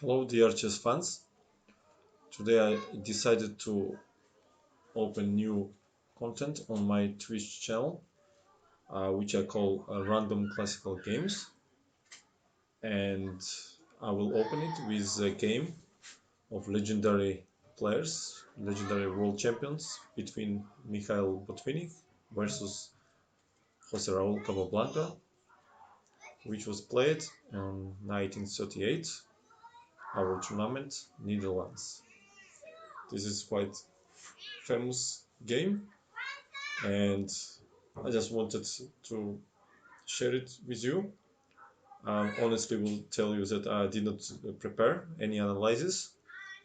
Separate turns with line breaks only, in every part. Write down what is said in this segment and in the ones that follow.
Hello, dear chess fans. Today I decided to open new content on my Twitch channel, which I call Random Classical Games. And I will open it with a game of legendary players, legendary world champions between Mikhail Botvinnik versus Jose Raul Capablanca, which was played in 1938, Avro-tournament, Netherlands. This is quite famous game and I just wanted to share it with you. Honestly, will tell you that I did not prepare any analysis.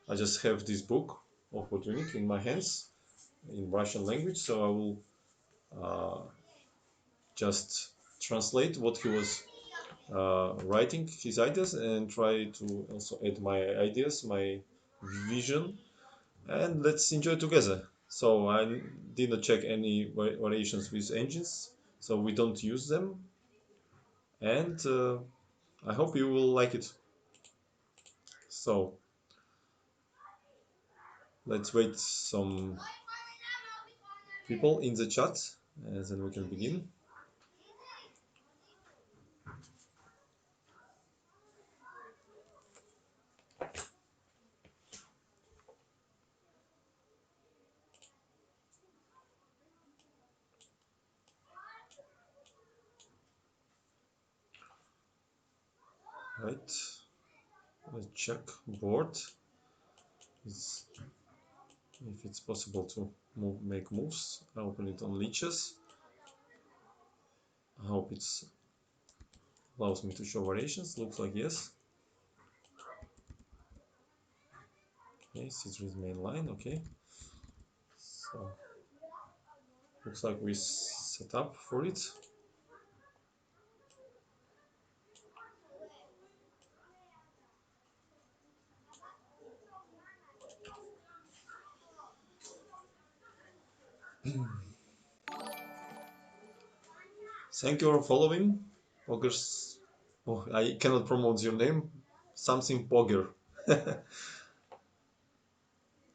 I just have this book of Botvinnik in my hands in Russian language, so I will uh, just translate what he was writing, his ideas, and try to also add my ideas, my vision, and let's enjoy together. So I did not check any variations with engines, so we don't use them, and I hope you will like it. So let's wait some people in the chat and then we can begin. Right, let's check board. It's, if it's possible to make moves. I open it on leeches. I hope it allows me to show variations. Looks like yes. Okay, C3 main line. Okay, so looks like we set up for it. Thank you for following. Poggers. Oh, I cannot pronounce your name. Something Pogger.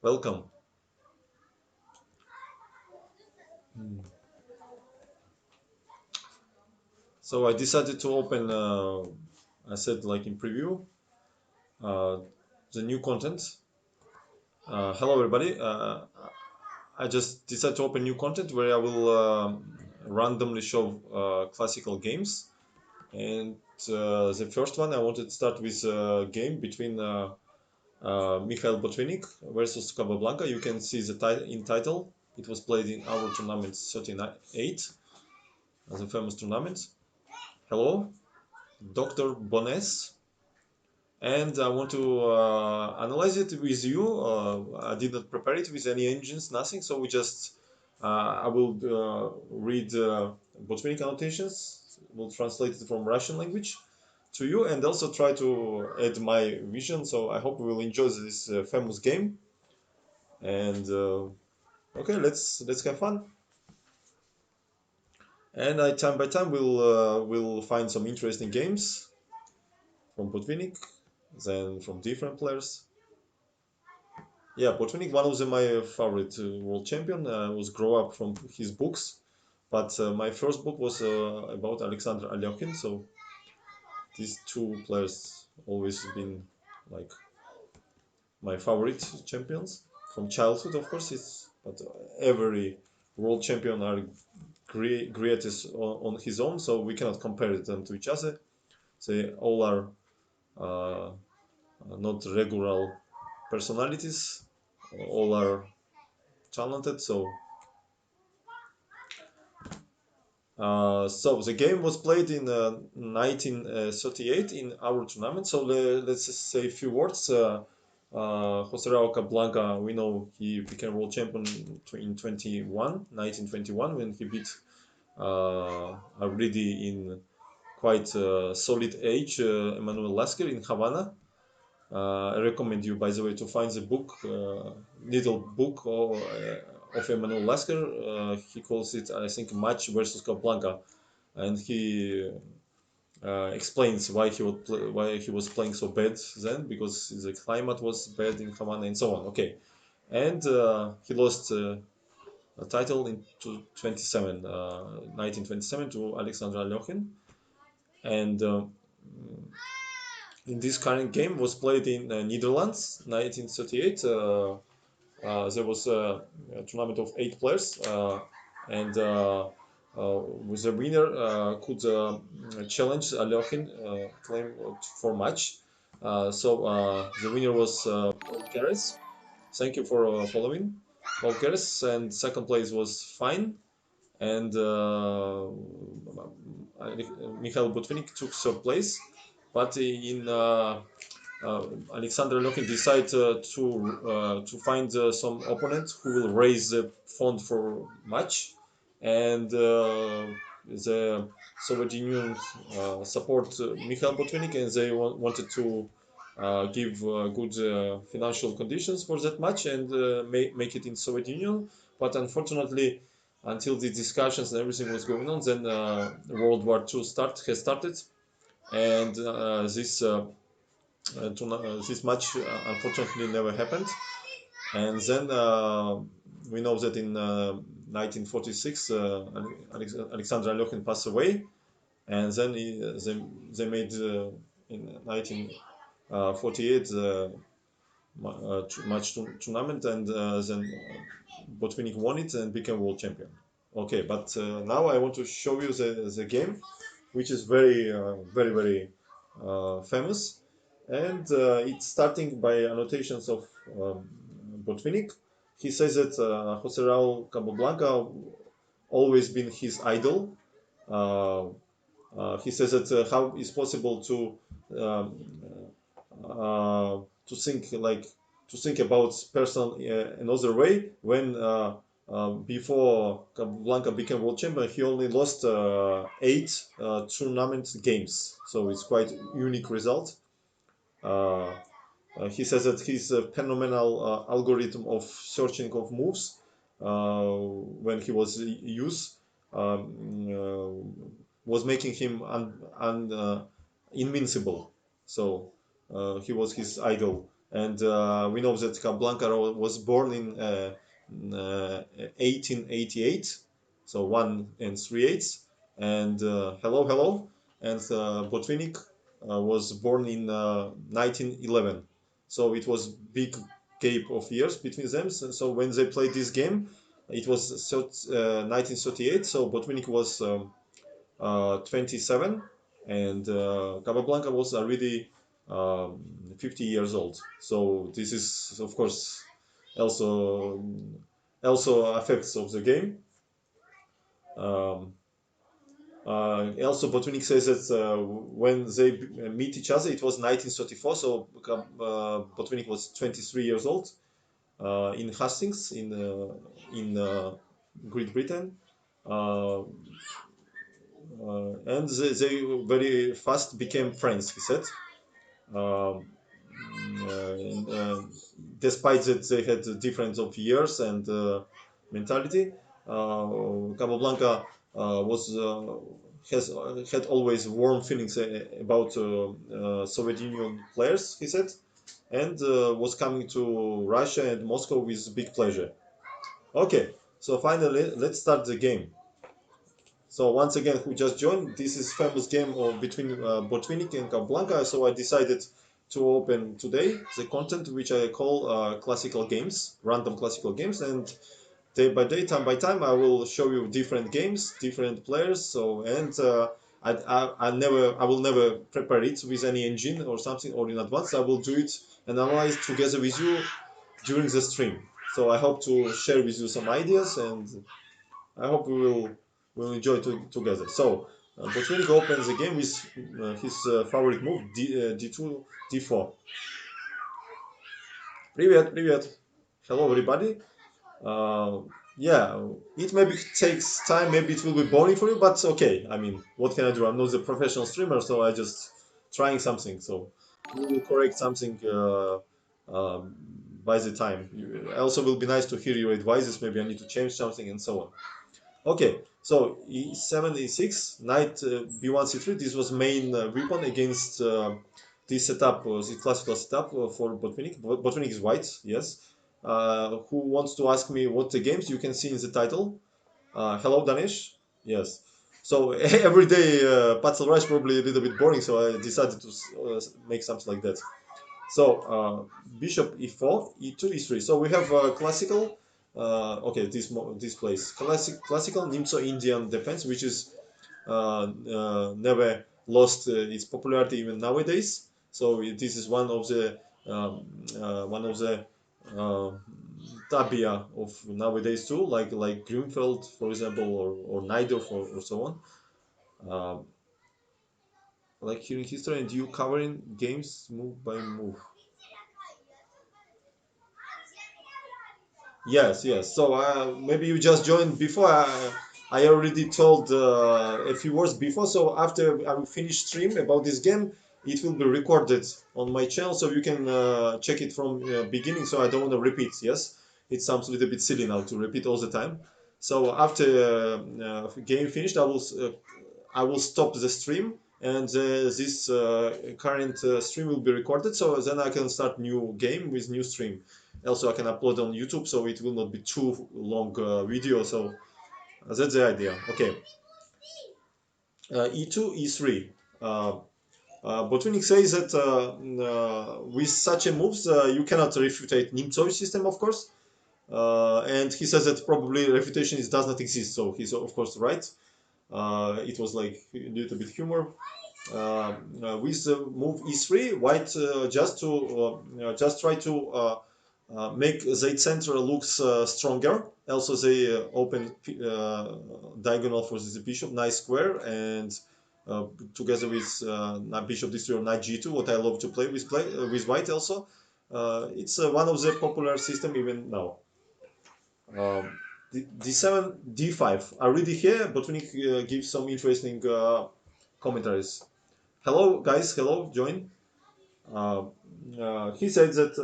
Welcome. Hmm. So I decided to open, I said like in preview, uh, the new content. Hello everybody. I just decided to open new content where I will randomly show classical games. And the first one I wanted to start with a game between Mikhail Botvinnik versus Capablanca. You can see the in title. It was played in our tournament 38, the famous tournament. Hello, Dr. Bones, and I want to analyze it with you. I did not prepare it with any engines, nothing. So we just I will read Botvinnik annotations. Will translate it from Russian language to you, and also try to add my vision. So I hope we will enjoy this famous game. And okay, let's have fun. And I time by time will find some interesting games from Botvinnik, then from different players. Yeah, Botvinnik, one of my favorite world champion. Was grow up from his books, but my first book was about Alexander Alyokhin. So these two players always been like my favorite champions from childhood. Of course, it's but every world champion are greatest on his own, so we cannot compare them to each other. They all are uh, not regular personalities. All are talented. So the game was played in 1938 in our tournament. So let's just say a few words. Jose Raul Capablanca, we know he became world champion in 1921, when he beat already in quite solid age Emmanuel Lasker in Havana. I recommend you, by the way, to find the book, little book of Emmanuel Lasker. He calls it, I think, Match versus Capablanca, and he explains why he was playing so bad then, because the climate was bad in Havana and so on. Okay, and he lost a title in 1927 to Alexander Alyokhin, and in this current game was played in Netherlands, 1938. There was a tournament of 8 players, and with the winner could challenge Alyokhin, claim for match. The winner was Paul Keres. Thank you for following, Paul Keres, and second place was Fine, and Mikhail Botvinnik took third place. But in Alexander Lokin decided to find some opponent who will raise the fund for match, and the Soviet Union support Mikhail Botvinnik, and they wanted to give good financial conditions for that match and make it in Soviet Union. But unfortunately, until the discussions and everything was going on, then World War II has started, and this match unfortunately never happened. And then we know that in 1946, Alexander Alyokhin passed away, and then they made in 1948 match tournament, and then Botvinnik won it and became world champion. Okay, but now I want to show you the game, which is very famous, and it's starting by annotations of Botvinnik. He says that Jose Raul Capablanca always been his idol. Uh, he says that how is possible um, to think like to think about person another way when before Capablanca became world champion, he only lost 8 tournament games. So it's quite unique result. Uh, he says that his phenomenal algorithm of searching of moves when he was used um, was making him invincible. So he was his idol. And we know that Capablanca was born in 1888, so 1 3/8. And hello. And Botvinnik was born in 1911. So it was big gap of years between them. So when they played this game, it was 1938. So Botvinnik was 27, and Capablanca was already 50 years old. So this is, of course, also also affects of the game. Um, Also, Botvinnik says that when they meet each other, it was 1934. So Botvinnik was 23 years old in Hastings in Great Britain. Uh, and they very fast became friends, he said. Um, and, despite that they had a difference of years and mentality, Capablanca was has had always warm feelings about Soviet Union players, he said, and was coming to Russia and Moscow with big pleasure. Okay, so finally let's start the game. So once again, who just joined, this is famous game of between Botvinnik and Capablanca. So I decided to open today the content which I call classical games, random classical games, and day by day, time by time, I will show you different games, different players. So and I will never prepare it with any engine or something or in advance. I will do it and analyze together with you during the stream. So I hope to share with you some ideas, and I hope we will enjoy together. So, Botvinnik opens the game with his favorite move, D2, D4. Привет. Hello, everybody. Uh, yeah, it maybe takes time, maybe it will be boring for you, but okay. I mean, what can I do? I'm not a professional streamer, so I just trying something. So, we will correct something um, by the time. Also, will be nice to hear your advices. Maybe I need to change something and so on. Okay, So e7, e6, knight b1, c3. This was main weapon against this setup, the classical setup for Botvinnik. Botvinnik is white, yes. Who wants to ask me what the games? You can see in the title. Hello, Danish. Yes. So every day, Puzzle Rush probably a little bit boring, so I decided to make something like that. So bishop e4, e2, e3. So we have classical. Okay, this place classical Nimzo-Indian defense, which is never lost its popularity even nowadays. So this is um, one of the uh, tabia of nowadays too, like Grünfeld, for example, or Najdorf, or so on. Um, like hearing history and you covering games move by move. Yes, yes. So maybe you just joined before. I already told a few words before. So after I will finish stream about this game, it will be recorded on my channel, so you can check it from beginning. So I don't want to repeat. Yes, it sounds a little bit silly now to repeat all the time. So after game finished, I will stop the stream, and this current stream will be recorded. So then I can start new game with new stream. Also, I can upload on YouTube, so it will not be too long video. So that's the idea. Okay, E2, E3. Botvinnik says that with such a moves, you cannot refute Nimzov's system, of course. And he says that probably refutation does not exist. So he's of course right. It was like a little bit humor. With the move e3, white just try to make the center looks stronger. Also, they open diagonal for the bishop, nice square, and together with bishop d3 or knight g2, what I love to play with white also. It's one of the popular system even now. D7, D5. I read it here, but we need to give some interesting commentaries. Hello, guys. Hello, join. Uh, he said that,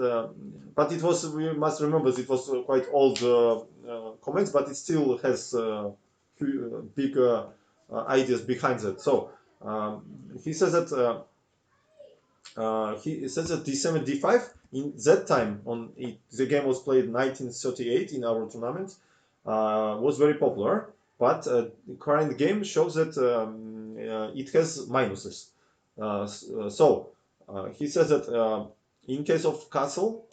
but it was, we must remember, it was quite old comments, but it still has big ideas behind that. So he says that he says that D7, D5 in that time on it, the game was played 1938 in our tournament, was very popular. But the current game shows that it has minuses. He says that in case of castle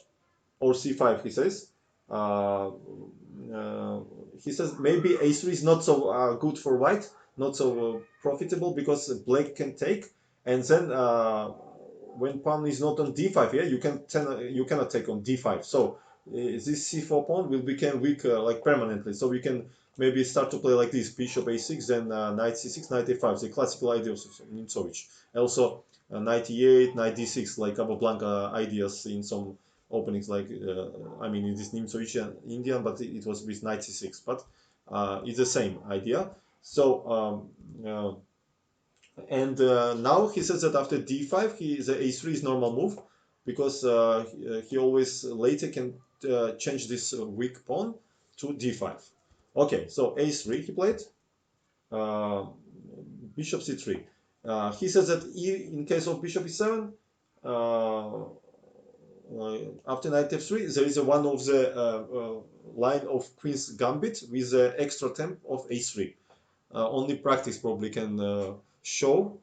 or c5, uh, uh, he says maybe a3 is not so good for white, not so profitable because black can take, and then when pawn is not on d5, yeah, you cannot take on d5. So this c4 pawn will become weak like permanently. So we can maybe start to play like this: bishop a6, then knight c6, knight a5, the classical ideas of Nimzovich. Also knight e8, knight d6, like Capablanca ideas in some openings, like I mean it is Nimzovich Indian, but it was with knight c6. But it's the same idea. So and now he says that after d5, the a3 is normal move, because he always later can change this weak pawn to d5. Okay, so a3 he played, uh, bishop c3. He says that in case of bishop e7, after knight f3, there is one of the line of queen's gambit with the extra temp of a3. Only practice probably can show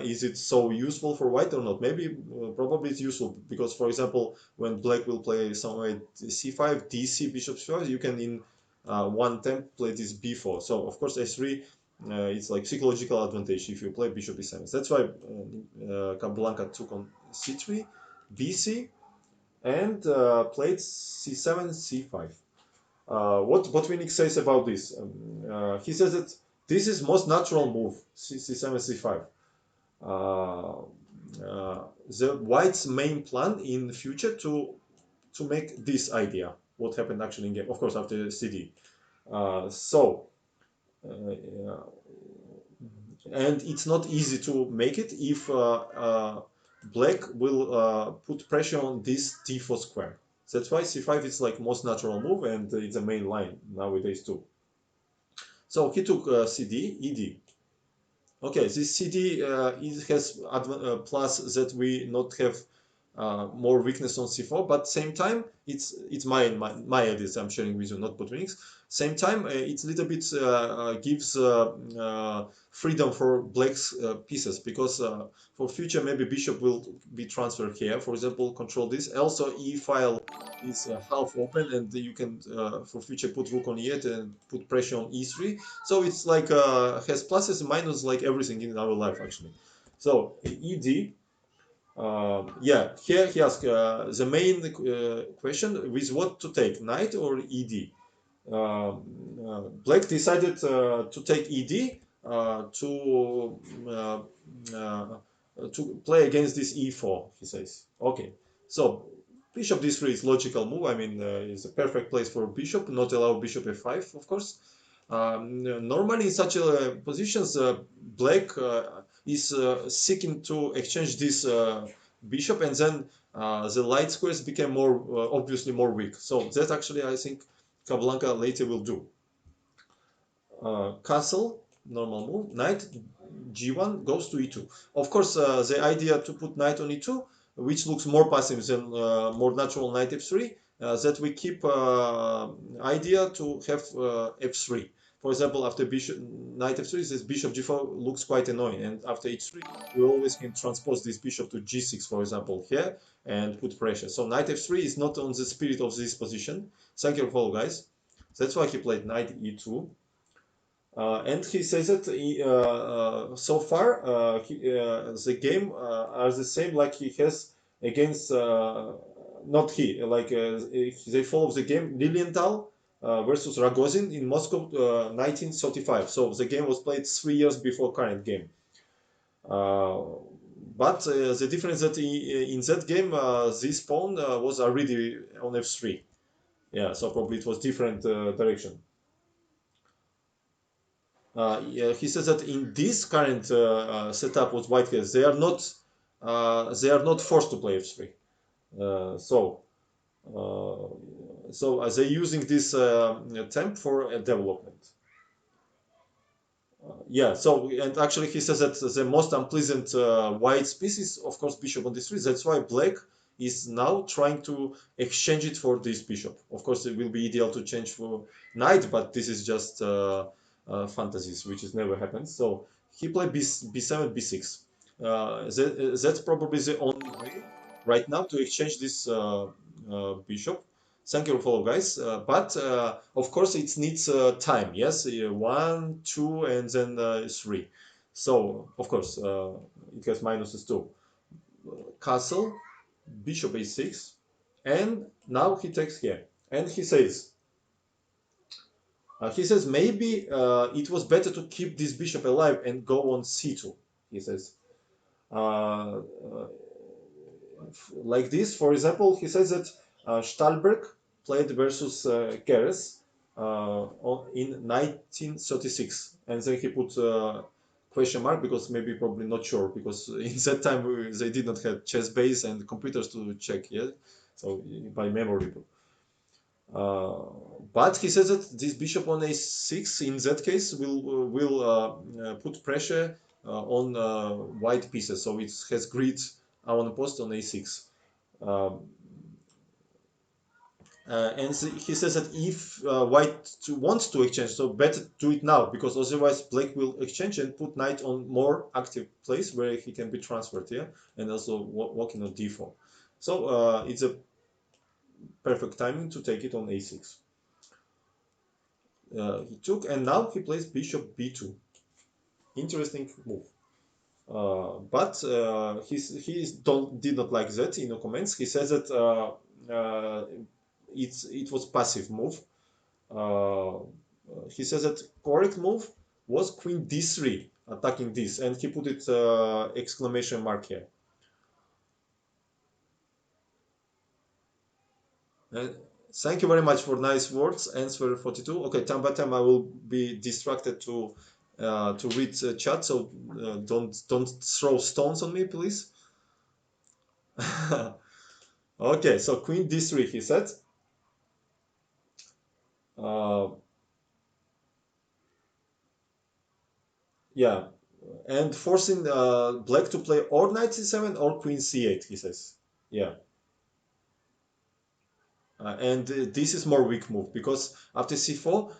is it so useful for white or not. Maybe probably it's useful, because for example when black will play somewhere c5, dc, bishop c5, you can in one temp play this b4. So of course a3, it's like psychological advantage if you play bishop e7. That's why Capablanca took on c3, bc, and played c7, c5. What Botvinnik says about this? He says that this is most natural move, c7, c5. Uh, the white's main plan in the future to make this idea, what happened actually in game, of course after cd. Uh, and it's not easy to make it if black will put pressure on this d4 square. That's why c5 is like most natural move, and it's a main line nowadays too. So he took CD, ED. Okay, this CD it has plus that we not have more weakness on c4, but same time it's my ideas I'm sharing with you, not Botvinnik's. Same time it's a little bit gives freedom for black's pieces, because for future maybe bishop will be transferred here, for example, control this. Also e file is half open, and you can for future put rook on e8 and put pressure on e3. So it's like has pluses and minuses like everything in our life actually. So ed, yeah, here he asked the main question, with what to take, knight or ed. Black decided to take ed uh, uh, to play against this e4, he says. Okay, so bishop d3 is logical move. I mean, it's a perfect place for bishop, not allow bishop f5, of course. Normally in such positions, black is seeking to exchange this bishop, and then the light squares became more obviously more weak. So that actually I think Capablanca later will do. Castle, normal move, knight g1 goes to e2. Of course, the idea to put knight on e2, which looks more passive than more natural knight f3, that we keep idea to have f3. For example, after bishop knight f3, this bishop g4 looks quite annoying, and after h3, we always can transpose this bishop to g6, for example, here, and put pressure. So knight f3 is not on the spirit of this position. Thank you for follow, guys. That's why he played knight e2. And he says that so far the game are the same like he has against not he like they follow the game Lilienthal versus Rogozin in Moscow 1935. So the game was played 3 years before current game. Uh, but the difference that in that game this pawn was already on f3. Yeah, so probably it was different direction. Yeah, he says that in this current setup with white has, they are not forced to play f3. They're using this temp for development. Yeah. So and actually he says that the most unpleasant white piece is of course bishop on d3. That's why black is now trying to exchange it for this bishop. Of course, it will be ideal to change for knight, but this is just fantasies, which is never happens. So he played b7, b6. That's probably the only way right now to exchange this bishop. Thank you for follow, guys. But of course, it needs time. Yes, 1, 2, and then 3. So of course, it has minuses too. Castle, bishop a6, and now he takes here, and he says maybe it was better to keep this bishop alive and go on c2. He says. Uh, uh, like this. For example, he says that Stahlberg played versus Keres in 1936, and then he put question mark because maybe probably not sure, because in that time they did not have chess base and computers to check, yeah, so by memory. Uh, but he says that this bishop on a6 in that case will put pressure on white pieces, so it has grid on post on a6. Um, he says that if wants to exchange, so better do it now, because otherwise black will exchange and put knight on more active place where he can be transferred, yeah, and also walking on d4. So it's a perfect timing to take it on a6. He took, and now he plays bishop b2. Interesting move. But did not like that in the comments. He says that it was passive move. Uh, he says that correct move was queen d3, attacking this, and he put it exclamation mark here. Thank you very much for nice words. Answer 42. Okay, time by time I will be distracted to read chat, so don't throw stones on me, please. Okay, so queen d3, he said. Uh, yeah, and forcing black to play or knight c7 or queen c8. He says, yeah. And this is more weak move because after c4,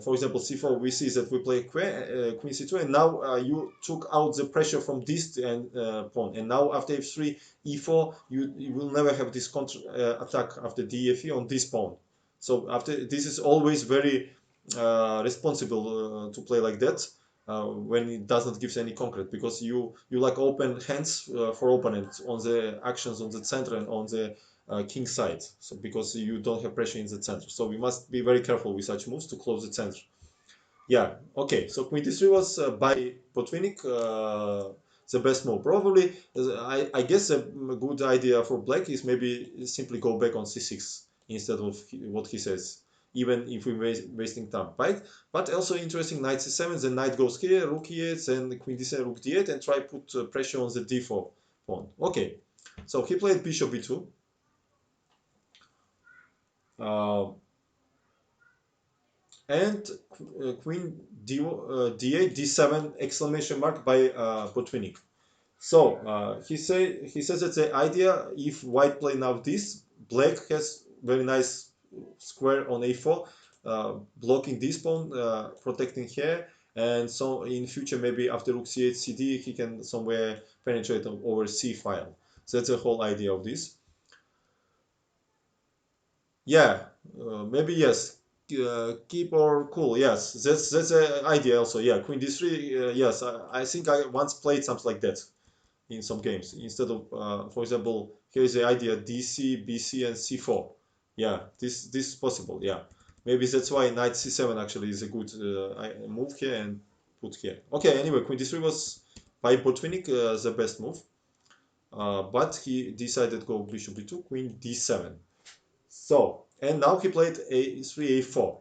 for example, c4, we see that we play queen c2, and now you took out the pressure from this and pawn, and now after f3, e4, you will never have this counter attack after dfe on this pawn. So after this is always very responsible to play like that. When it does not give any concrete, because you like open hands for opponents on the actions on the center and on the king side, so because you don't have pressure in the center, so we must be very careful with such moves to close the center. Yeah, okay, so queen d3 was by Botvinnik the best move probably. I guess a good idea for black is maybe simply go back on c6 instead of what he says, even if we're wasting time, right? But also interesting, knight c7, then knight goes here, rook e8, then queen d7, rook d8, and try put pressure on the d4 pawn. Okay, so he played bishop b2. Uh, and queen d8, d7 exclamation mark by Botvinnik. So he says that the idea, if white play now this, black has very nice square on a4, blocking this pawn, protecting here, and so in future maybe after rook c8 cd he can somewhere penetrate over c file. So that's the whole idea of this. Yeah, maybe yes. Keep or cool. Yes, that's an idea also. Yeah, queen d3. Yes, I think I once played something like that in some games. Instead of, for example, here's the idea: dc, bc, and c4. Yeah, this is possible. Yeah, maybe that's why knight c7 actually is a good move here and put here. Okay. Anyway, queen d3 was by Botvinnik the best move, but he decided to go bishop b2, queen d7. So, and now he played a3, a4.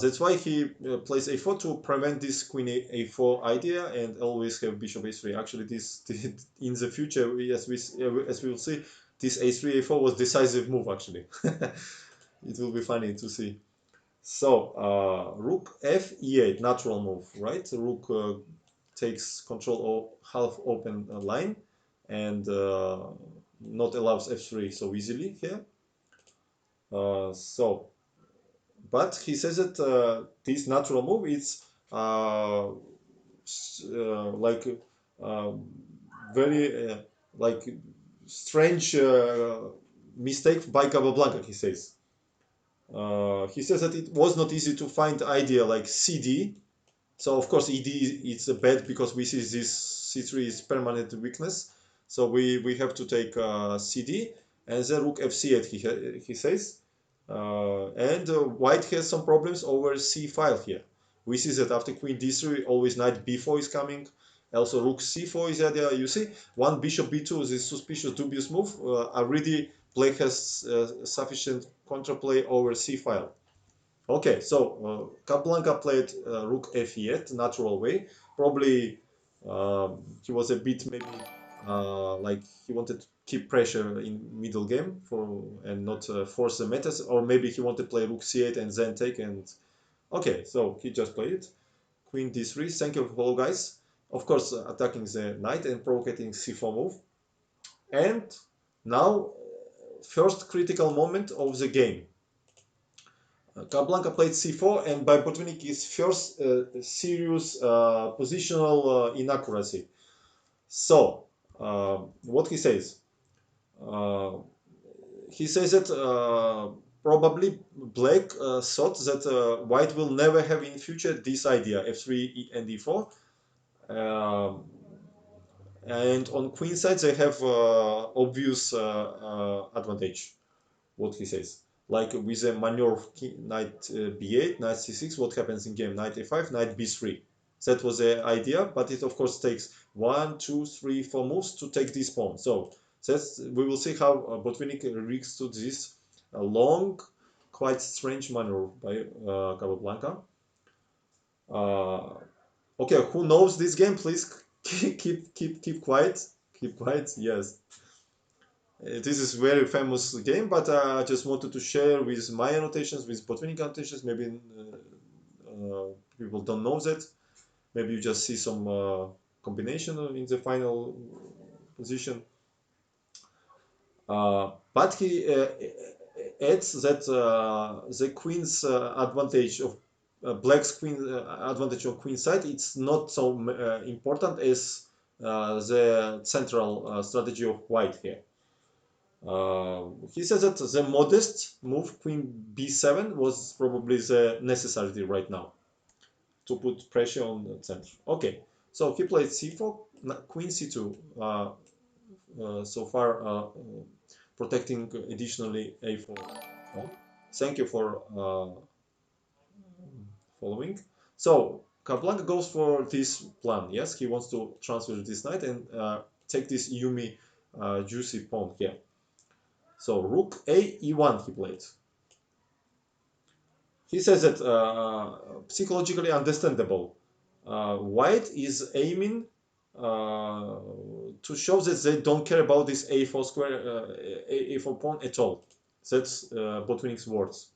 That's why he plays a4 to prevent this queen a4 idea and always have bishop a3. Actually, this in the future, as we will see, this a3 a4 was decisive move. Actually, it will be funny to see. So rook f e8, natural move, right? Rook takes control of half open line and not allows f3 so easily here. So, but he says that this natural move is like um, very like strange mistake by Capablanca. He says that it was not easy to find idea like CD. So of course ED it's a bad because we see this C3 is permanent weakness. So we have to take CD and then rook FC8 he says. And white has some problems over C file here. We see that after queen D3 always knight B4 is coming. Also rook C4 is there. You see one bishop B2 this suspicious dubious move. Already black has sufficient counterplay over C file. Okay, so Capablanca played rook f8, natural way. Probably he was a bit maybe like he wanted to keep pressure in middle game for and not force the metas, or maybe he wanted to play rook c8 and then take and okay, so he just played it. Queen d3. Thank you for all guys. Of course, attacking the knight and provoking c4 move. And now, first critical moment of the game. Capablanca played c4, and by Botvinnik is first serious positional inaccuracy. So, what uh, he says that probably black thought that white will never have in future this idea f3 and e4, um, and on queen side they have obvious advantage. What he says. Like with a maneuver knight b8, knight c6, what happens in game? Knight a5, knight b3. That was the idea, but it of course takes 1, 2, 3, 4 moves to take this pawn. So that's we will see how Botvinnik reacts to this long, quite strange maneuver by Capablanca. Okay, who knows this game? Please keep quiet. Keep quiet. Yes. This is very famous game, but I just wanted to share with my annotations, with Botvinnik annotations. Maybe people don't know that. Maybe you just see some combination in the final position. But he adds that the queen's advantage of black's queen advantage on queen side, it's not so important as the central strategy of white here. He says that the modest move queen b7 was probably the necessity right now to put pressure on the center. Okay, so he played c4, queen c2. So far, protecting additionally a4. Thank you for following. So Capablanca goes for this plan. Yes, he wants to transfer this knight and take this Yumi juicy pawn here. So rook a e1 he played. He says that psychologically understandable. White is aiming to show that they don't care about this a4 square, a4 pawn at all. That's Botvinnik's words.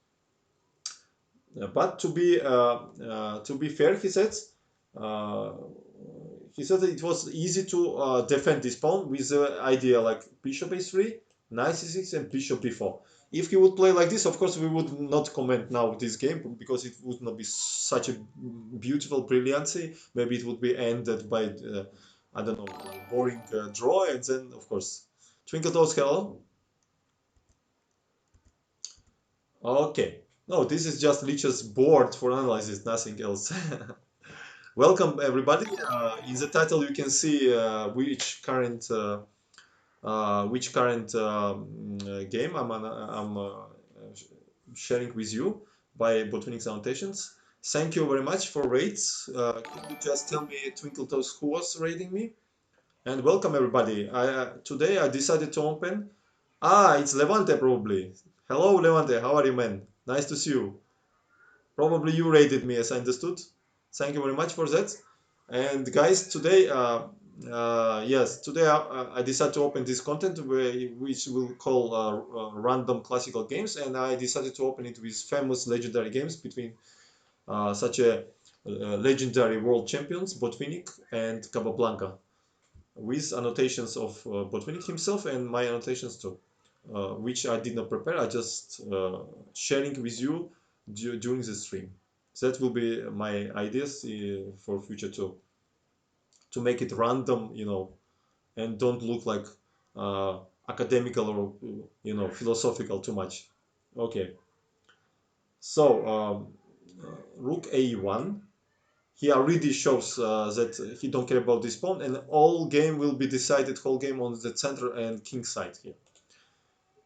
But to be fair, he said that it was easy to defend this pawn with the idea like bishop a3, knight c6, and bishop b4. If he would play like this, of course, we would not comment now this game because it would not be such a beautiful brilliancy. Maybe it would be ended by I don't know, boring draw, and then of course, Twinkle Toes, hello. Okay. No, this is just Lich's board for analysis, nothing else. Welcome everybody. In the title you can see which current game I'm sharing with you by Botvinnik's annotations. Thank you very much for rates. Could you just tell me, Twinkle Toes, who was rating me? And welcome everybody. Today I decided to open. It's Levante probably. Hello Levante, how are you, man? Nice to see you. Probably you rated me, as I understood. Thank you very much for that. And guys, today, yes, today I decided to open this content which we'll call random classical games, and I decided to open it with famous legendary games between such a legendary world champions Botvinnik and Capablanca, with annotations of Botvinnik himself and my annotations too, which I did not prepare. I just sharing with you during the stream. That will be my ideas for future too. To make it random, and don't look like academical or philosophical too much. Okay. So rook a1. He already shows that he don't care about this pawn, and all game will be decided whole game on the center and king side here.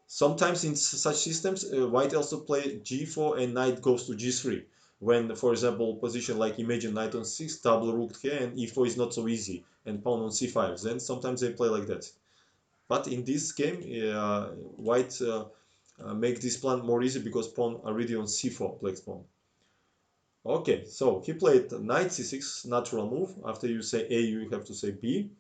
Sometimes in such systems, white also play g4 and knight goes to g3. When, for example, position like imagine knight on 6, double rook here, and e4 is not so easy, and pawn on c5. Then sometimes they play like that. But in this game, white make this plan more easy because pawn already on c4, black's pawn. Okay, so he played knight c6, natural move. After you say A, you have to say B.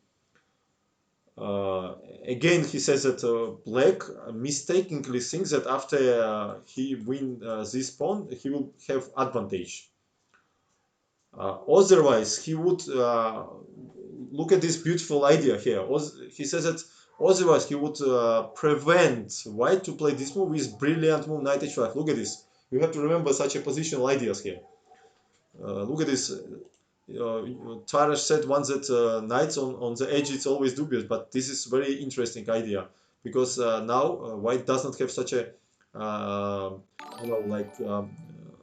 Again, he says that black mistakenly thinks that after he win this pawn, he will have advantage. Otherwise, he would look at this beautiful idea here. He says that otherwise he would prevent white to play this move with brilliant move knight h5. Look at this. You have to remember such a positional ideas here. Look at this. Tarash said once that knights on the edge it's always dubious, but this is very interesting idea because now white does not have such a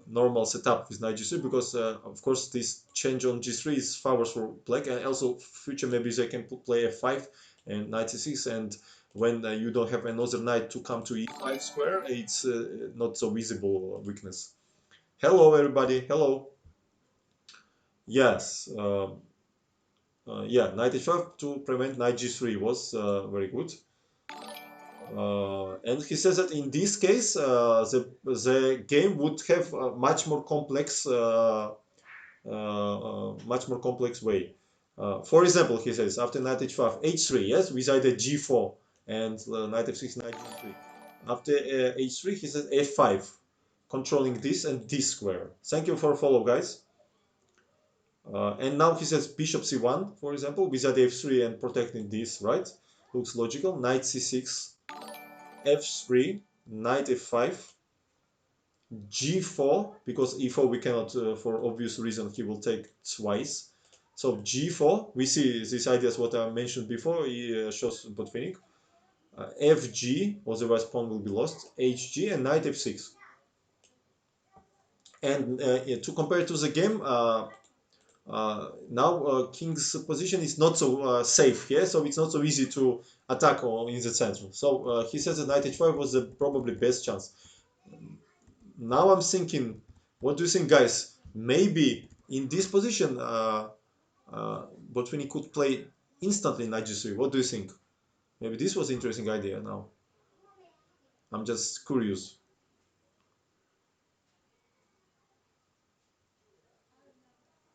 normal setup with knight g3 because of course this change on g3 is favors for black, and also future maybe they can play f5 and knight c6, and when you don't have another knight to come to e5 square, it's not so visible weakness. Hello everybody, hello. Yes, yeah, knight h5 to prevent knight g3 was very good. And he says that in this case, the game would have a much more complex way. For example, he says after knight h5, h3, yes, with either g4 and knight f6, knight g3. After h3, he says f5. controlling this and this square. Thank you for follow, guys. And now he says bishop c1, for example, wizard f3 and protecting this, right? Looks logical. Knight c6, f3, knight f5, g4, because e4 we cannot, for obvious reason, he will take twice. So g4, we see these ideas what I mentioned before, he shows Botvinnik. Fg, otherwise pawn will be lost, hg, and knight f6. And yeah, to compare to the game, now king's position is not so safe here, so it's not so easy to attack in the center. So he says that knight h5 was the probably best chance. Now I'm thinking, what do you think, guys? Maybe in this position, Botvinnik could play instantly knight g3. What do you think? Maybe this was an interesting idea now. I'm just curious.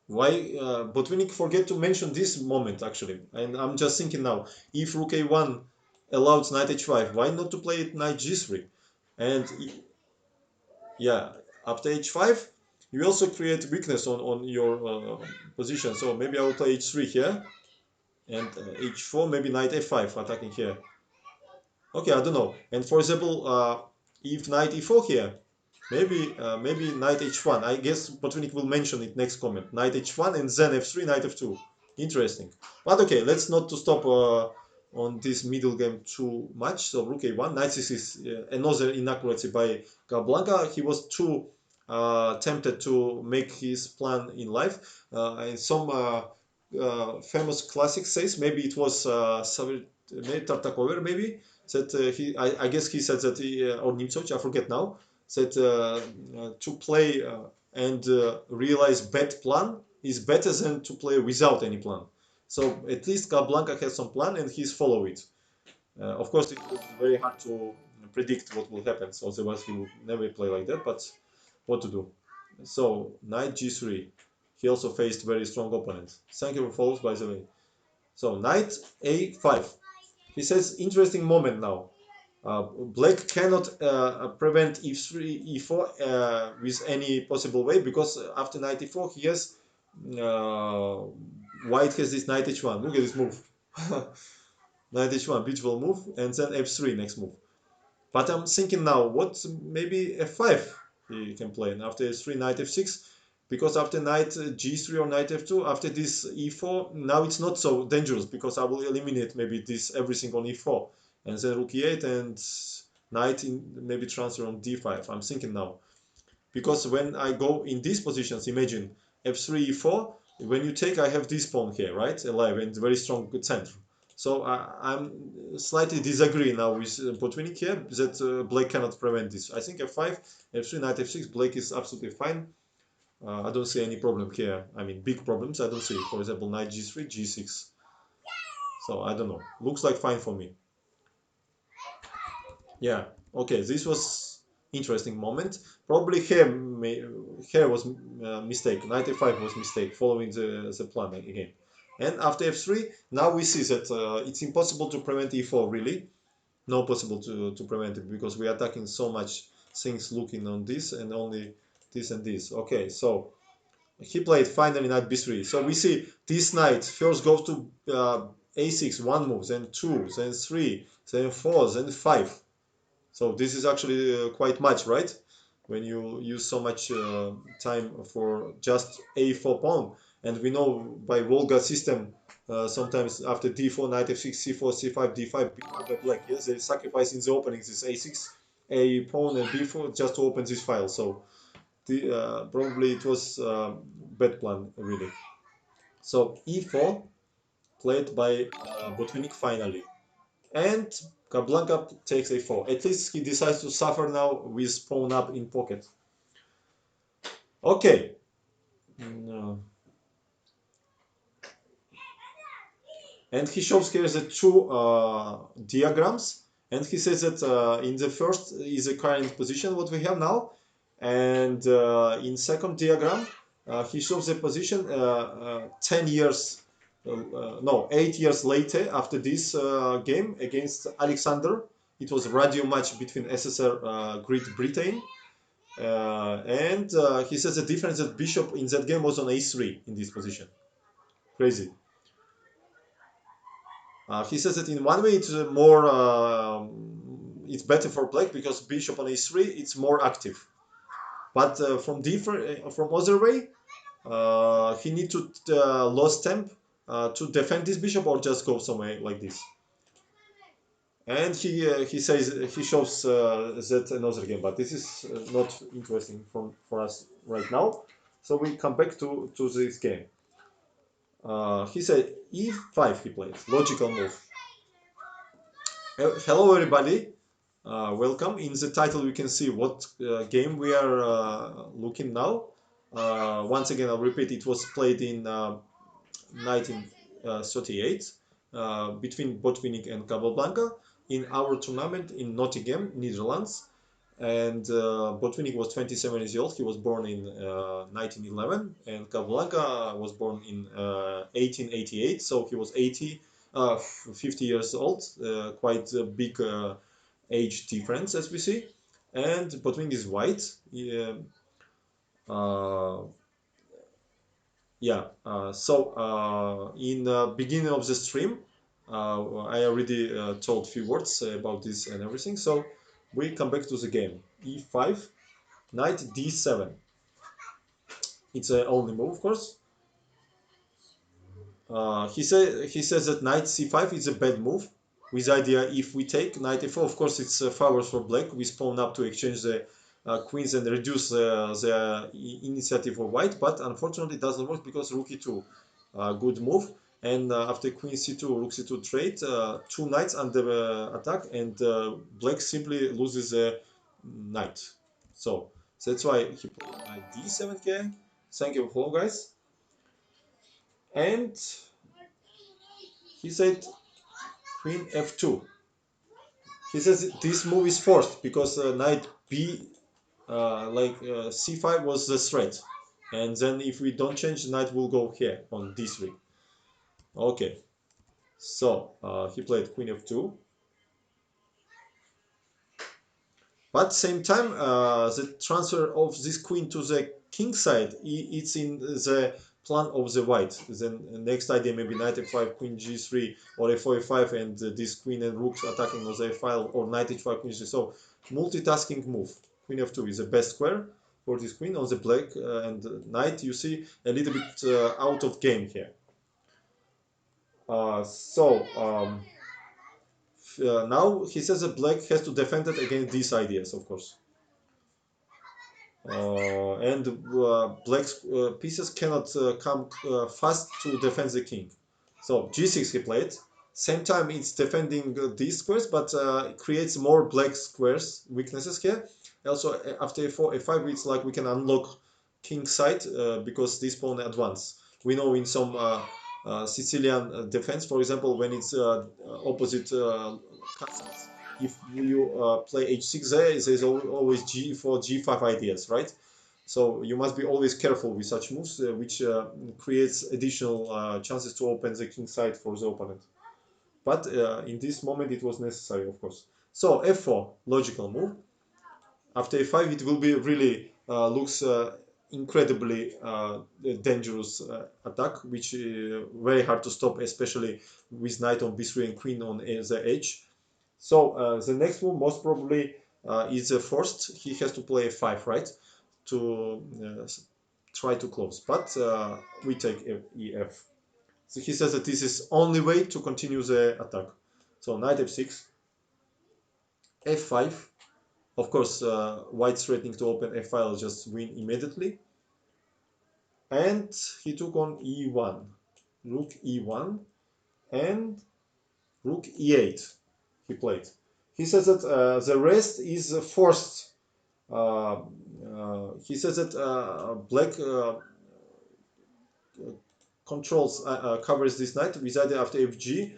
Why Botvinnik forget to mention this moment actually, and I'm just thinking now, if rook a1 allows knight h5, why not to play it knight g3? And yeah, after h5, you also create weakness on your position. So maybe I will play h3 here, and h4, maybe knight f5 attacking here. Okay, I don't know. And for example, if knight e4 here, maybe knight h1. I guess Botvinnik will mention it next comment. Knight h1 and then f3, knight f2. Interesting. But okay, let's not to stop on this middle game too much. So rook a1, knight c6 is another inaccuracy by Capablanca. He was too tempted to make his plan in life. And some famous classic says, maybe it was Tartakover, maybe, that I guess he said that or Nimcovich, I forget now, that to play and realize bad plan is better than to play without any plan. So at least Capablanca has some plan and he's follow it. Of course, it was very hard to predict what will happen, so otherwise he would never play like that, but what to do. So knight g3. He also faced very strong opponents. Thank you for follows, by the way. So knight a5. He says interesting moment now. Black cannot prevent e3, e4 with any possible way, because after knight e4 he has white has this knight h1. Look at this move. Knight h1, beautiful move, and then f3 next move. But I'm thinking now, what maybe f5 he can play, and after f3 knight f6, because after knight g3 or knight f2, after this e4, now it's not so dangerous, because I will eliminate maybe this everything on e4, and then rook e8 and knight in maybe transfer on d5. I'm thinking now, because when I go in these positions, imagine f3 e4, when you take, I have this pawn here, right, alive and very strong center. So I'm slightly disagree now with Botvinnik here that Black cannot prevent this. I think f5, f3, knight f6, Black is absolutely fine. I don't see any problem here. I mean, big problems I don't see. For example, knight g3, g6. So I don't know. Looks like fine for me. Yeah. Okay. This was interesting moment. Probably here was mistake. Knight f5 was mistake. Following the plan again. And after f3, now we see that it's impossible to prevent e4 really. No possible to prevent it, because we are attacking so much things looking on this and only this and this. Okay, so he played finally knight b3. So we see this knight first goes to a6, one move, then two, then three, then four, then five. So this is actually quite much, right? When you use so much time for just a4 pawn. And we know by Volga system, sometimes after d4, knight f6, c4, c5, d5, before the black, yes, they sacrifice in the openings this a6, a pawn and b4 just to open this file. So probably it was bad plan, really. So e4 played by Botvinnik finally. And Capablanca takes a4. At least he decides to suffer now with pawn up in pocket. Okay. No. And he shows here the two diagrams. And he says that in the first is the current position, what we have now. And in second diagram, he shows the position 10 years, no, 8 years later after this game against Alexander. It was a radio match between SSR Great Britain. And he says the difference that bishop in that game was on a3 in this position. Crazy. He says that in one way it's more it's better for black because bishop on a3 it's more active. But from other way, he need to lose temp to defend this bishop or just go somewhere like this. And he says he shows that another game, but this is not interesting for us right now. So we come back to this game. He said e5 he plays, logical move. Hello everybody, welcome. In the title we can see what game we are looking now. Once again I'll repeat, it was played in 1938 between Botvinnik and Capablanca in our tournament in Nottingham, Netherlands. And Botvinnik was 27 years old. He was born in 1911, and Capablanca was born in 1888. So he was 50 years old. Quite a big age difference, as we see. And Botvinnik is white. Uh, yeah. In the beginning of the stream, I already told few words about this and everything. So we come back to the game. E5. Knight d7. It's a only move, of course. He says that knight c5 is a bad move. With the idea, if we take knight a4, of course it's favors for black. We spawn up to exchange the queens and reduce the initiative of white. But unfortunately, it doesn't work because rook e2, good move. And after queen c2, rook c2 trade, two knights under attack, and black simply loses a knight. So that's why he played knight d7 here. Thank you for guys. And he said queen f2. He says this move is forced because knight b, c5 was the threat. And then if we don't change, the knight will go here on d3. Okay. So he played queen f2. But same time, the transfer of this queen to the king side, it's in the plan of the white. Then next idea maybe knight f5, queen g3, or f4, f5, and this queen and rooks attacking on the f-file, or knight h5, queen g3. So multitasking move. Queen f2 is the best square for this queen on the black and knight. You see a little bit out of game here. Now he says that black has to defend it against these ideas, of course. And black's pieces cannot come fast to defend the king. So g6 he played. Same time it's defending these squares, but it creates more black squares weaknesses here. Also after a4, a5, it's like we can unlock king side because this pawn advance. We know in some Sicilian defense, for example, when it's opposite castles, if you play h6 there's always g4, g5 ideas, right? So you must be always careful with such moves, which creates additional chances to open the king side for the opponent. But in this moment it was necessary, of course. So f4, logical move. After a5 it will be really looks incredibly dangerous attack, which very hard to stop, especially with knight on b3 and queen on the edge. So the next move most probably is forced. He has to play a5, right, to try to close. But we take ef. So he says that this is only way to continue the attack. So knight f6, f5. Of course, white's threatening to open f-file, just win immediately. And he took on e1, rook e1, and rook e8 he played. He says that the rest is forced. He says that black controls covers this knight. With either after fg,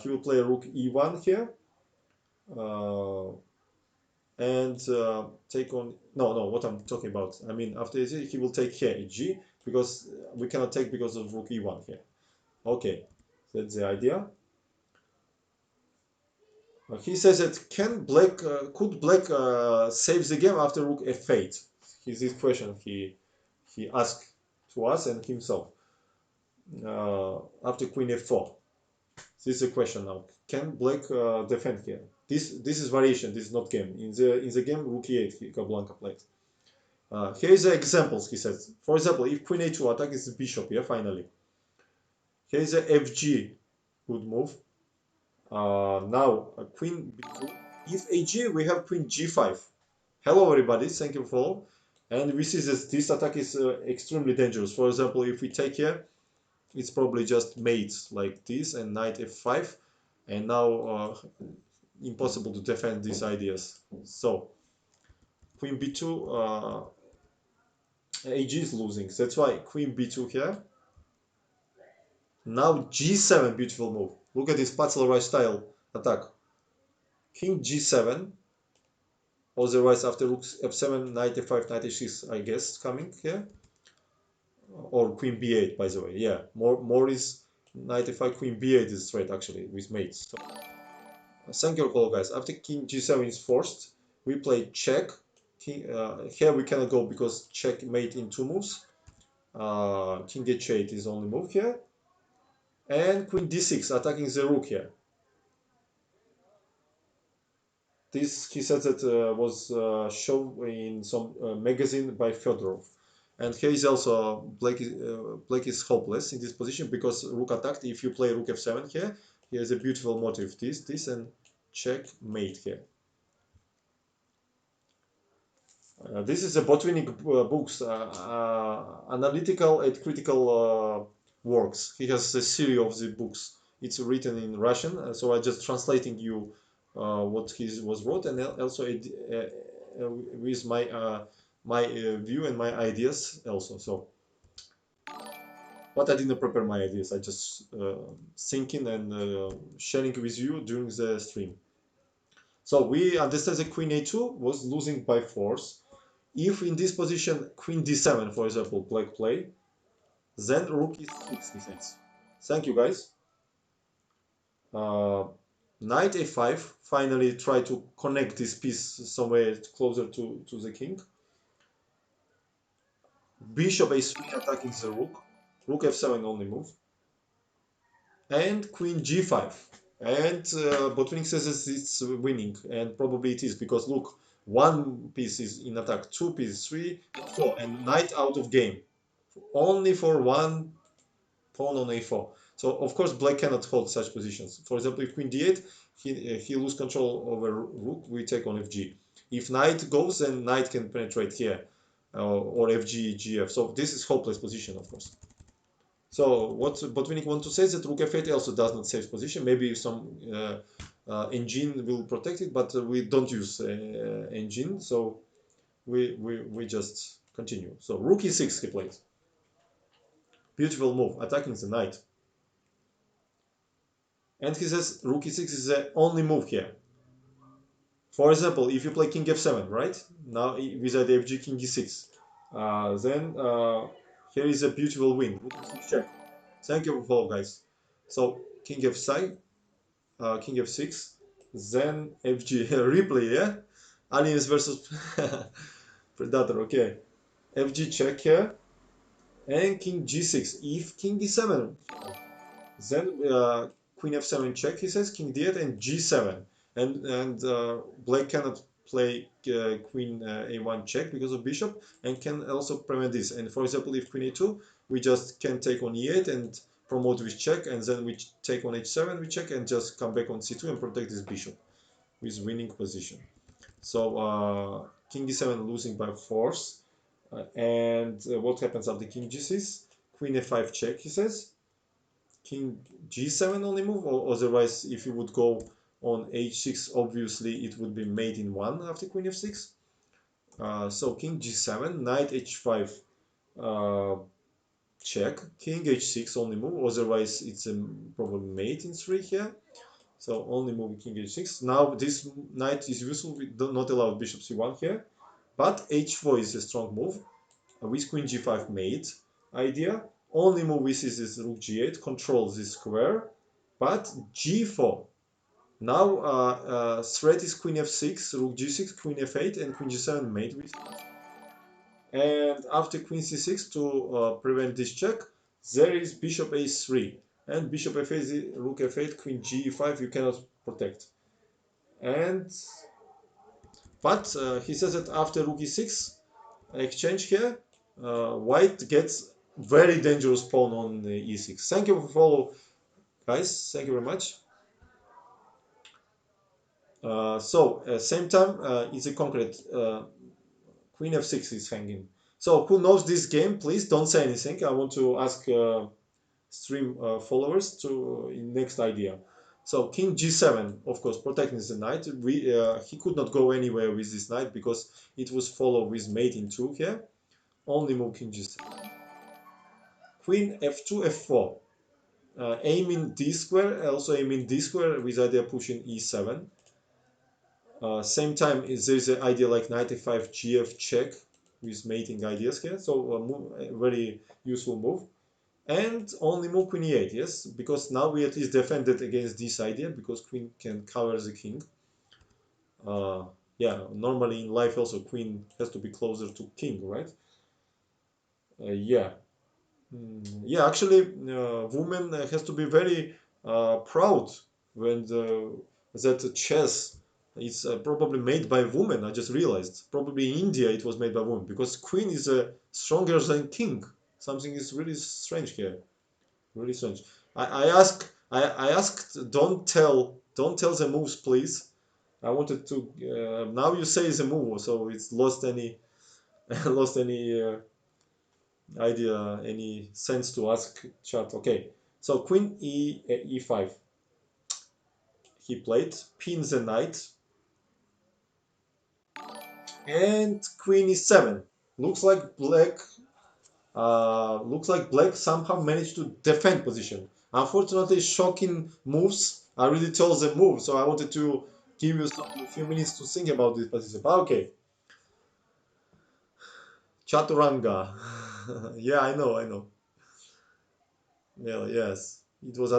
he will play rook e1 here. And take on what I'm talking about. I mean, after he will take here g because we cannot take because of rook e1 here. Okay, that's the idea. He says that could black save the game after rook f8? Is this question he asked to us and himself after Queen F4. This is a question now. Can Black defend here? This is variation. This is not game. In the game Rook E8 Capablanca played. Here is the examples. He says. For example, if Queen A2 attack is the bishop. Yeah, finally. Here is a FG good move. Now Queen B2. If AG, we have Queen G5. Hello everybody, thank you for follow. And we see this attack is extremely dangerous. For example, if we take here, it's probably just mates like this and knight f5, and now impossible to defend these ideas. So Queen b2, AG is losing. That's why Queen b2 here. Now g7, beautiful move. Look at this Patzel style attack. King g7. Otherwise, after rook f7, knight f5, knight h6, I guess, coming here. Or queen b8, by the way. Yeah, more is knight f5, queen b8 is straight, actually, with mates. So, thank you all, guys. After king g7 is forced, we play check. Here we cannot go because check mate in 2 moves. King h8 is only move here. And queen d6, attacking the rook here. This, he said that was shown in some magazine by Fedorov. And here is also black is hopeless in this position because rook attacked. If you play rook f7 here, he has a beautiful motive. This and check mate here. This is a Botvinnik books, analytical and critical works. He has a series of the books. It's written in Russian, so I just translating you what he was wrote, and also with my view and my ideas also. So, but I didn't prepare my ideas. I just thinking and sharing with you during the stream. So we understand that Queen A2 was losing by force. If in this position Queen D7, for example, Black play, then Rook E6 defense. Thank you, guys. Knight A5. Finally, try to connect this piece somewhere closer to the king. Bishop A3 attacking the rook. Rook F7 only move. And Queen G5. And Botvinnik says it's winning, and probably it is because look, one piece is in attack, two pieces, 3, 4, and knight out of game. Only for one pawn on a4. So of course black cannot hold such positions. For example, if queen d8, he lose control over rook, we take on fg. If knight goes, then knight can penetrate here, or fg, gf. So this is hopeless position, of course. So what Botvinnik want to say is that rook f8 also does not save position. Maybe some engine will protect it, but we don't use engine, so we just continue. So rook e6 he plays. Beautiful move, attacking the knight. And he says rook e6 is the only move here. For example, if you play king f7, right? Now with the fg king d6, then here is a beautiful win. Rook f6 check. Thank you for follow, guys. So king f5, king f6, then fg replay, yeah. Aliens versus Predator. Okay, fg check here, and king g6. If king d7, then queen f7 check. He says king d8 and g7, and black cannot play queen a1 check because of bishop, and can also prevent this. And for example, if queen a2, we just can take on e8 and promote with check, and then we take on h7, we check, and just come back on c2 and protect this bishop with winning position. So king d7 losing by force, and what happens after king g6? Queen f5 check, he says. King g7 only move, or otherwise if you would go on h6, obviously it would be mate in 1 after queen f6. So king g7, knight h5 check, king h6 only move, otherwise it's a probably mate in 3 here. So only move king h6. Now this knight is useful, we do not allow bishop c1 here, but h4 is a strong move with queen g5 mate idea. Only move we see is rook g8, controls this square, but g4. Now threat is queen f6, rook g6, queen f8, and queen g7 mate with. And after queen c6 to prevent this check, there is bishop a3 and bishop f8, rook f8, queen g5. You cannot protect. And but he says that after rook e6 exchange here, white gets very dangerous pawn on e6. Thank you for follow, guys. Thank you very much. Same time, it's a concrete. Queen f6 is hanging. So who knows this game? Please don't say anything. I want to ask stream followers to in next idea. So king g7, of course, protecting the knight. He could not go anywhere with this knight because it was followed with mate in 2 here. Only move king g7. Queen f2, f4. Aiming d square, also aiming d square with idea pushing e7. Same time, there's an idea like knight f5, gf check with mating ideas here. So a very useful move. And only move queen e8, yes, because now we at least defended against this idea because queen can cover the king. Yeah, normally in life also queen has to be closer to king, right? Yeah. Yeah, actually, woman has to be very proud when that chess is probably made by women. I just realized. Probably in India it was made by women because queen is stronger than king. Something is really strange here. Really strange. I asked, don't tell the moves, please. I wanted to. Now you say the move, so it's lost any, lost any idea, any sense to ask chat. Okay, so queen e5. He played, pins the knight, and queen e7. Looks like black. Looks like black somehow managed to defend position. Unfortunately, shocking moves. I really told the move, so I wanted to give you a few minutes to think about this position. But okay, Chaturanga. Yeah, I know, I know. Yeah, yes, it was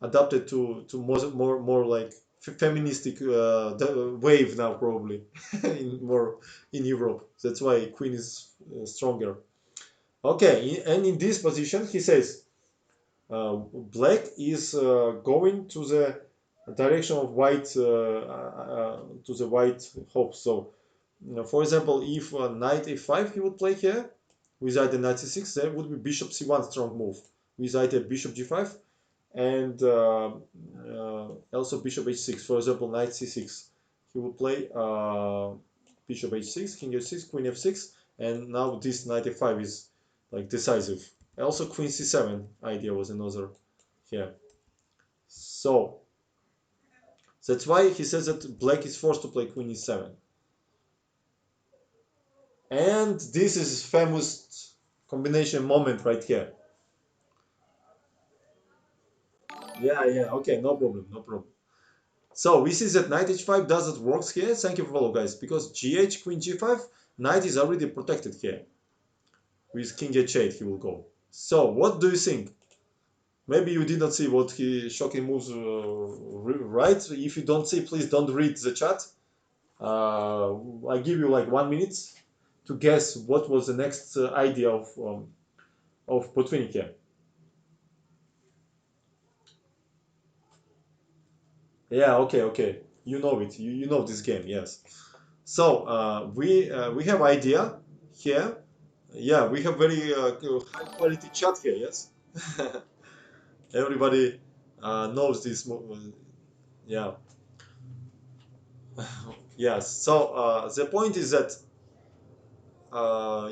adapted to more like feministic wave now probably in more in Europe. That's why Queen is stronger. Okay, and in this position, he says black is going to the direction of white to the white hope. So, for example, if knight a5 he would play here with either knight c6, there would be bishop c1 strong move with either bishop g5 and also bishop h6. For example, knight c6, he would play bishop h6, king h6, queen f6, and now this knight f5 is like decisive. Also, queen c7 idea was another here. So that's why he says that black is forced to play queen e7. And this is famous combination moment right here. Yeah, yeah, okay, no problem, no problem. So we see that knight h5 doesn't work here. Thank you for follow, guys, because gh, queen g5, knight is already protected here. With king h8 he will go. So what do you think? Maybe you did not see what he shocking moves right. If you don't see, please don't read the chat. I give you like 1 minute to guess what was the next idea of Botvinnik here. Yeah, okay, okay. You know it. You know this game, yes. So we have idea here. Yeah, we have very high quality chat here. Yes, everybody knows this. Yeah, yes. So the point is that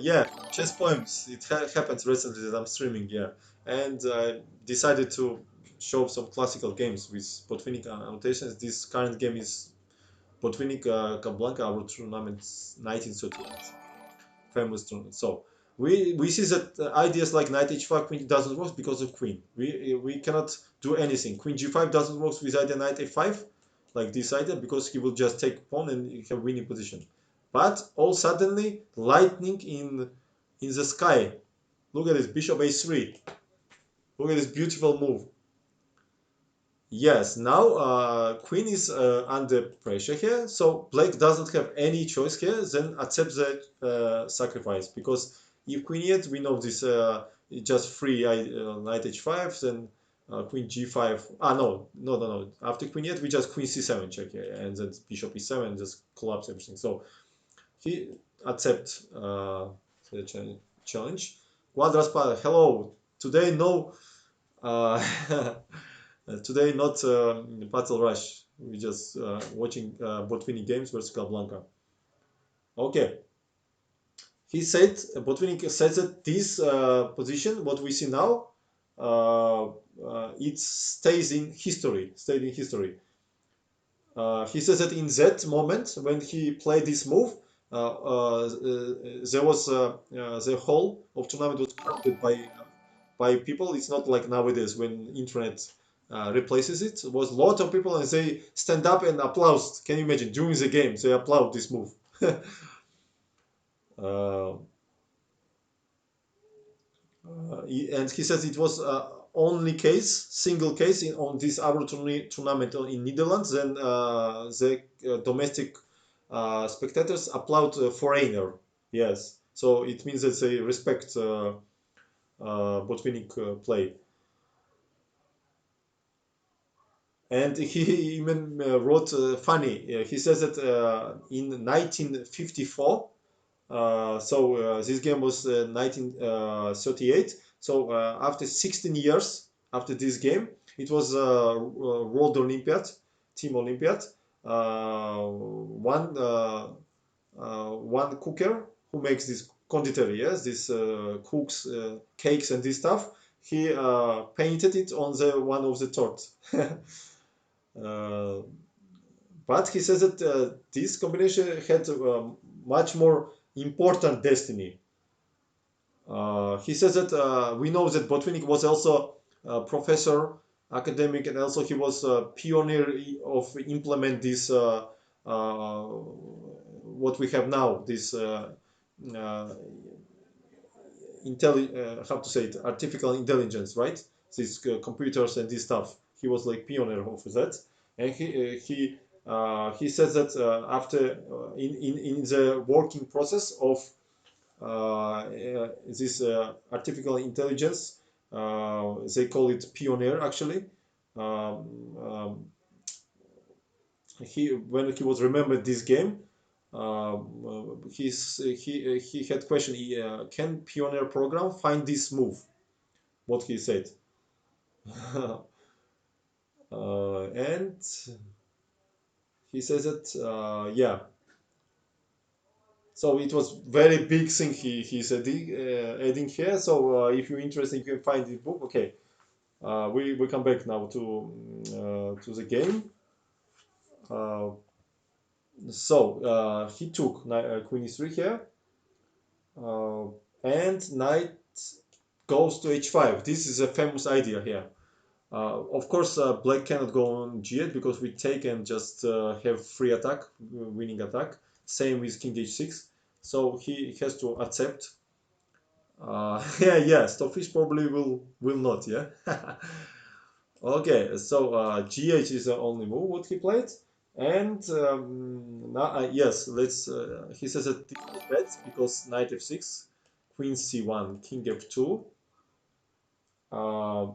yeah, chess poems. It happens recently that I'm streaming. Yeah, and decided to show some classical games with Botvinnik annotations. This current game is Botvinnik-Capablanca Avro-tournament 1938. Famous tournament. So we see that ideas like knight h5 queen doesn't work because of queen. We cannot do anything. Queen g5 doesn't work with idea knight a5 like this idea because he will just take pawn and have winning position. But all suddenly lightning in the sky. Look at this bishop a3. Look at this beautiful move. Yes, now queen is under pressure here, so black doesn't have any choice here, then accept the sacrifice, because if queen e8, we know this just free knight h5, then queen g5. Ah, no, no, no, no. After queen e8, we just queen c7 check here, and then bishop e7 and just collapse everything. So he accept the challenge. Quadraspa, hello. Today no. Uh, Today, not Battle Rush. We just watching Botvinnik games versus Capablanca. Okay. He said, Botvinnik said that this position, what we see now, it stays in history. Stayed in history. He says that in that moment when he played this move, there was the whole of tournament was crowded by people. It's not like nowadays when internet replaces it. It was a lot of people and they stand up and applaud. Can you imagine during the game they applaud this move? uh, and he says it was only case, single case on this tournament in Netherlands. Then the domestic spectators applaud foreigner. Yes, so it means that they respect Botvinnik play. And he even wrote funny. He says that in 1954, this game was 1938. So after 16 years after this game, it was World Olympiad, Team Olympiad. One cooker who makes this conditori, yes, this cooks cakes and this stuff. He painted it on the one of the tort. Uh, but he says that this combination had much more important destiny. He says that we know that Botvinnik was also a professor, academic, and also he was a pioneer of implement this what we have now, this uh, how to say it, artificial intelligence, right? These computers and this stuff. He was like pioneer of that, and he says that after in the working process of this artificial intelligence, they call it pioneer actually. Um, um, he when he was remembered this game, he had question: can pioneer program find this move? What he said. And he says that yeah, so it was very big thing he's adding here. So if you're interested you can find the book. Okay, we come back now to the game. uh, he took queen e3 here, uh, and knight goes to h5. This is a famous idea here. Of course, black cannot go on g8 because we take and just have free attack, winning attack. Same with king h6. So he has to accept. Yeah, Stockfish probably will not. Yeah. Okay, so gh is the only move what he played, and now yes, let's. He says that this was bad because knight f6, queen c1, king f2. Uh,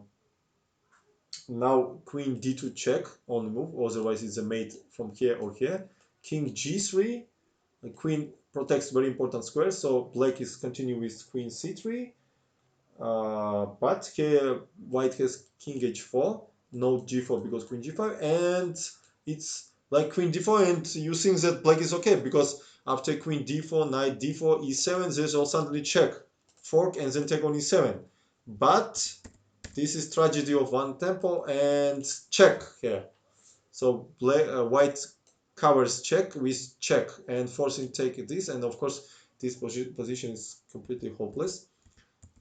Now queen d2 check on the move, otherwise it's a mate from here or here. King g3, the queen protects very important square, so black is continue with queen c3. But here white has king h4, no g4 because queen g5, and it's like queen d4, and you think that black is okay because after queen d4, knight d4, e7, there's all suddenly check, fork, and then take on e7. But this is tragedy of one tempo and check here. So white covers check with check and forcing take this, and of course this position is completely hopeless.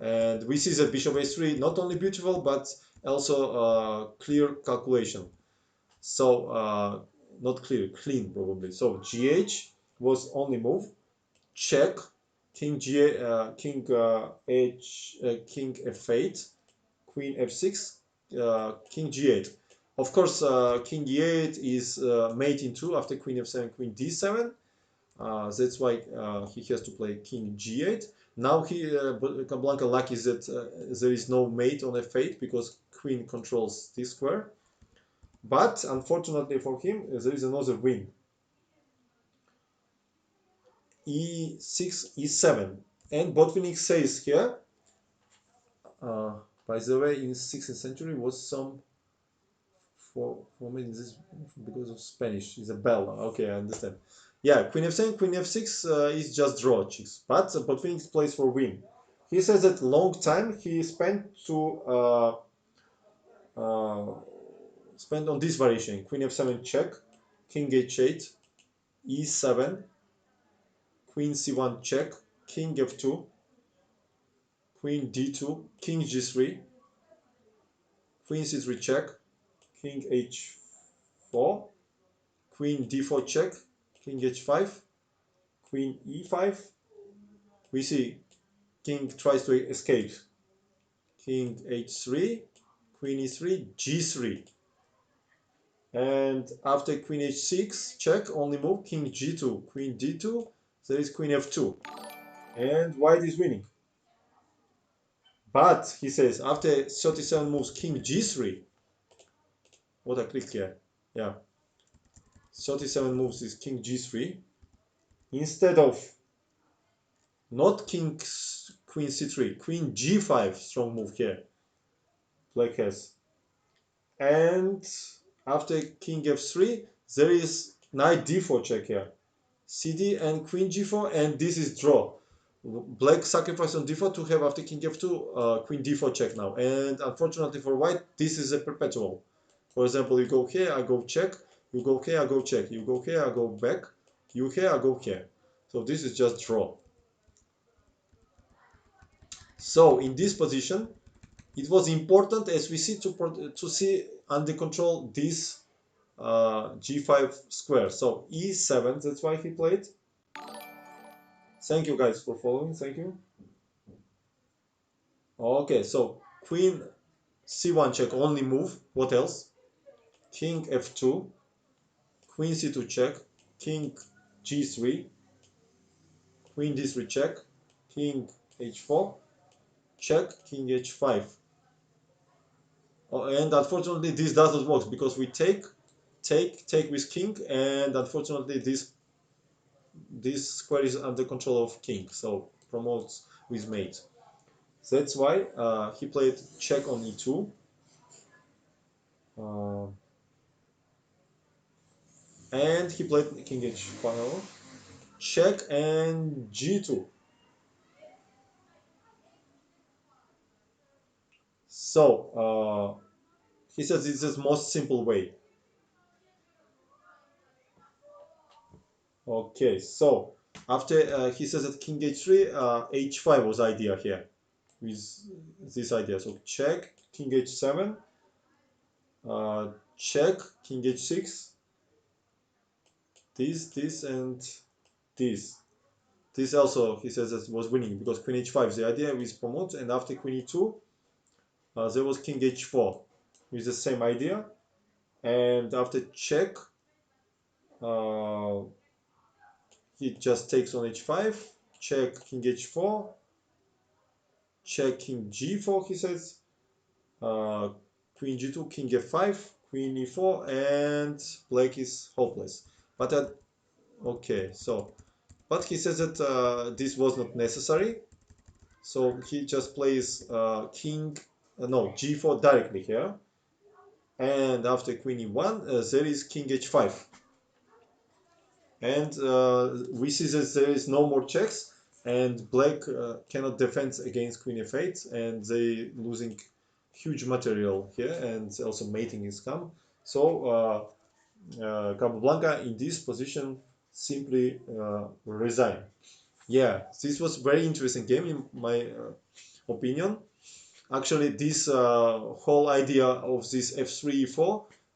And we see that bishop h3 not only beautiful but also clear calculation. So not clear, clean probably. So gh was only move, check, king king f8, queen f6, king g8. Of course, king e8 is mate in 2 after queen f7, queen d7. That's why he has to play king g8. Now Capablanca lucky is that there is no mate on f8 because queen controls this square. But unfortunately for him, there is another win. e6, e7. And Botvinnik says here, by the way, in 16th century was some for me this because of Spanish. Isabella. Okay, I understand. Yeah, queen f7, queen f6 is just draw chicks. But Botvinnik plays for win. He says that long time he spent to uh, spend on this variation. Queen f7 check, king h8, e7, queen c1 check, king f2, queen d2, king g3, queen c3 check, king h4, queen d4 check, king h5, queen e5. We see king tries to escape. King h3, queen e3, g3. And after queen h6, check, only move, king g2, queen d2, there is queen f2. And white is winning. But, he says, after 37 moves, king g3. What I clicked here. Yeah. 37 moves is king g3. Instead of not king queen c3, queen g5, strong move here. Black has. And after king f3, there is knight d4 check here. cd and queen g4, and this is draw. Black sacrifice on d4 to have after king f2 queen d4 check now. And unfortunately for white, this is a perpetual. For example, you go here, I go check. You go here, I go check. You go here, I go back. You here, I go here. So this is just draw. So in this position, it was important, as we see, to see under control this g5 square. So e7, that's why he played. Thank you guys for following. Thank you. Okay, so queen c1 check, only move. What else? King f2, queen c2 check, king g3, queen d3 check, king h4 check, king h5. And unfortunately this doesn't work because we take with king, and unfortunately this square is under control of king, so promotes with mate. That's why he played check on e2. And he played king h5, check, and g2. So he says this is the most simple way. Okay, so after he says that king h3, h5 was idea here with this idea. So check, king h7, check, king h6, this, and this. This also, he says, that was winning because queen h5, the idea is promote, and after queen e2, there was king h4 with the same idea, and after check, he just takes on h5, check, king h4, check, king g4, he says, queen g2, king f5, queen e4, and black is hopeless. But okay, so, but he says that this was not necessary, so he just plays no, g4 directly here, and after queen e1, there is king h5, and we see that there is no more checks, and black cannot defend against queen f8, and they losing huge material here, and also mating is come. So Capablanca in this position simply resign. Yeah, this was very interesting game in my opinion. Actually, this whole idea of this f3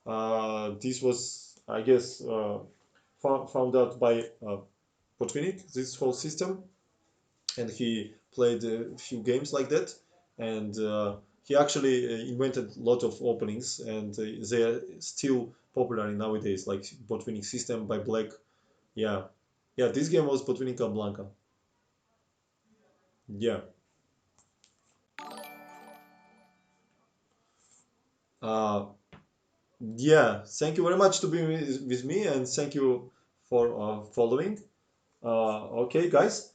e4, this was, I guess, found out by Botvinnik, this whole system, and he played a few games like that, and He actually invented a lot of openings, and they are still popular nowadays, like Botvinnik system by Black. Yeah, yeah. This game was Botvinnik-Blanca. Yeah. Uh, yeah. Thank you very much to be with me, and thank you for following. Okay, guys.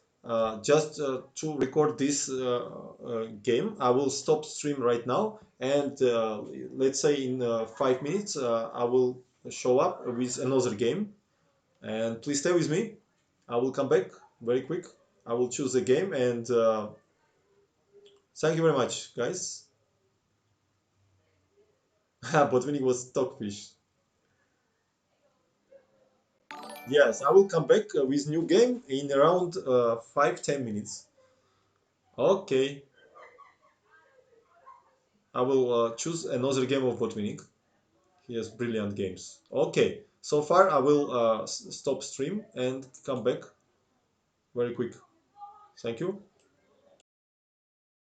Just to record this game, I will stop stream right now, and let's say in 5 minutes, I will show up with another game. And please stay with me. I will come back very quick. I will choose the game, and thank you very much, guys. But winning was Stockfish. Yes, I will come back with new game in around 5-10 minutes. Okay, I will choose another game of Botvinnik. He has brilliant games. Okay, so far I will stop stream and come back very quick. Thank you.